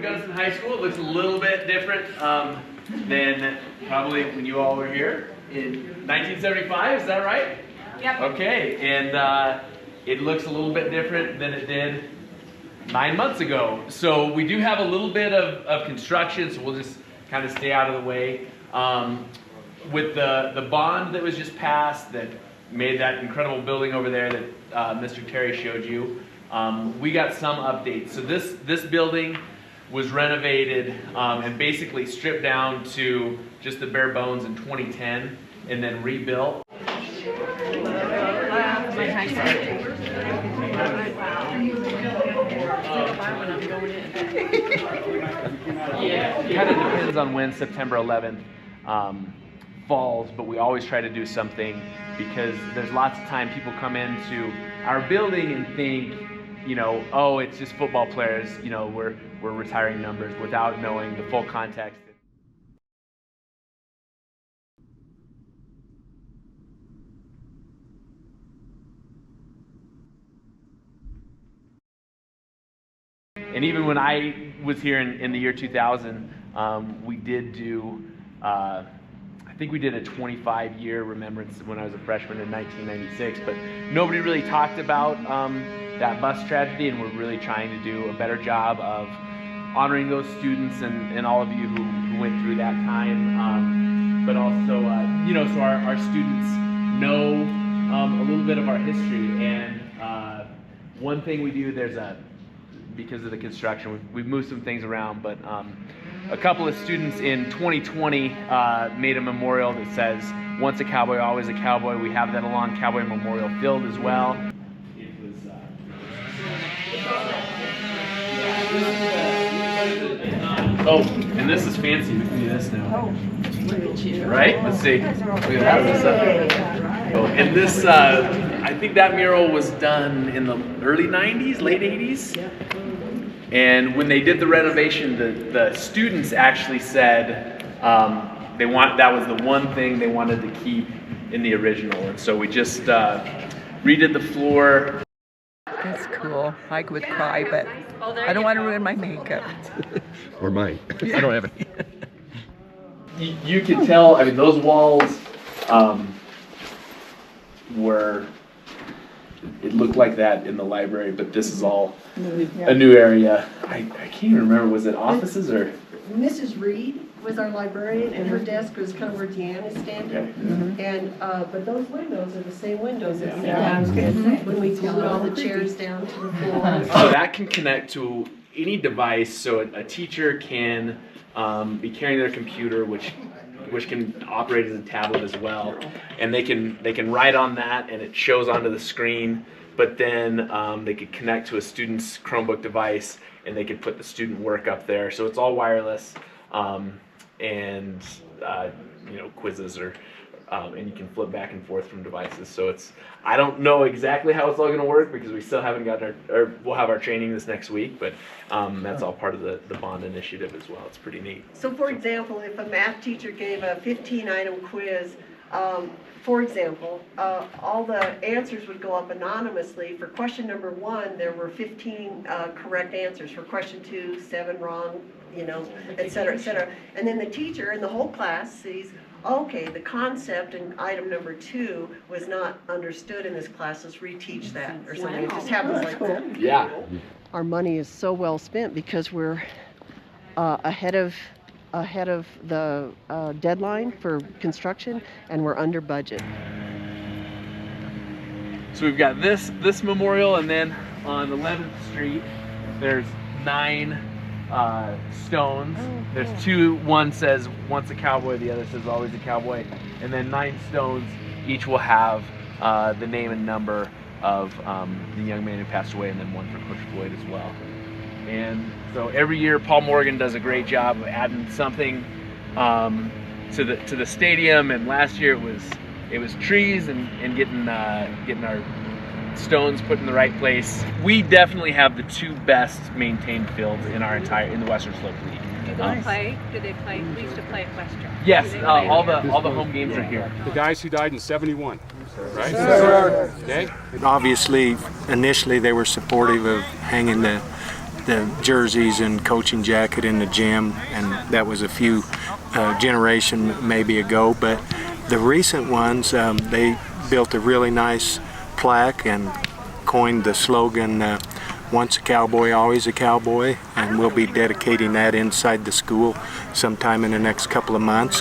Gunnison High School looks a little bit different than probably when you all were here in 1975, is that right? Yep. Okay, and it looks a little bit different than it did 9 months ago. So we do have a little bit of construction, so we'll just kind of stay out of the way. With the bond that was just passed that made that incredible building over there that Mr. Terry showed you, we got some updates. So this building was renovated and basically stripped down to just the bare bones in 2010 and then rebuilt. Yeah, it kind of depends on when September 11th falls, but we always try to do something because there's lots of time people come into our building and think, you know, oh, it's just football players, you know, we're retiring numbers without knowing the full context. And even when I was here in the year 2000, we did do, I think we did a 25-year remembrance when I was a freshman in 1996, but nobody really talked about that bus tragedy, and we're really trying to do a better job of honoring those students and all of you who went through that time, but also, you know, so our students know a little bit of our history. And one thing we do, because of the construction, we've moved some things around, but a couple of students in 2020 made a memorial that says, "Once a cowboy, always a cowboy." We have that along Cowboy Memorial Field as well. It was, oh, and this is fancy. We can do this now. Oh, look at you. Right? Let's see. Look at that. Oh, and this, I think that mural was done in the early 90s, late 80s. And when they did the renovation, the students actually said that was the one thing they wanted to keep in the original. And so we just redid the floor. That's cool. I would cry, but I don't want to ruin my makeup. Or mine. Yeah. I don't have it. You could tell, I mean, those walls it looked like that in the library, but this is all a new area. I can't even remember, was it offices or? Mrs. Reed was our librarian, and her desk was kind of where Deanne is standing. Okay. Mm-hmm. And but those windows are the same windows as Yeah. when we glued all the chairs down to the floor. So that can connect to any device, so a teacher can be carrying their computer, which can operate as a tablet as well, and they can write on that and it shows onto the screen. But then they could connect to a student's Chromebook device and they could put the student work up there. So it's all wireless, and you know, quizzes and you can flip back and forth from devices. So I don't know exactly how it's all going to work because we still haven't gotten we'll have our training this next week, but that's all part of the bond initiative as well. It's pretty neat. So for example, if a math teacher gave a 15-item quiz, for example, all the answers would go up anonymously. For question number 1, there were 15 correct answers. For question 2, 7 wrong, you know, et cetera, et cetera. And then the teacher and the whole class sees, okay, the concept in item number 2 was not understood in this class. Let's reteach that or something. It just happens like that. Yeah. Our money is so well spent because we're ahead of the deadline for construction, and we're under budget. So we've got this memorial, and then on 11th Street, there's 9 stones. There's 2. One says "Once a cowboy," the other says "Always a cowboy," and then 9 stones. Each will have the name and number of the young man who passed away, and then one for Coach Floyd as well. And so every year, Paul Morgan does a great job of adding something to the stadium. And last year it was trees and getting our stones put in the right place. We definitely have the 2 best maintained fields in the Western Slope League. Do they play? We used to play at Western. Yes, all the home games are here. The guys who died in '71, right? Sir. Okay. Obviously, initially they were supportive of hanging the the jerseys and coaching jacket in the gym, and that was a few generation maybe ago. But the recent ones, they built a really nice plaque and coined the slogan, once a cowboy, always a cowboy, and we'll be dedicating that inside the school sometime in the next couple of months.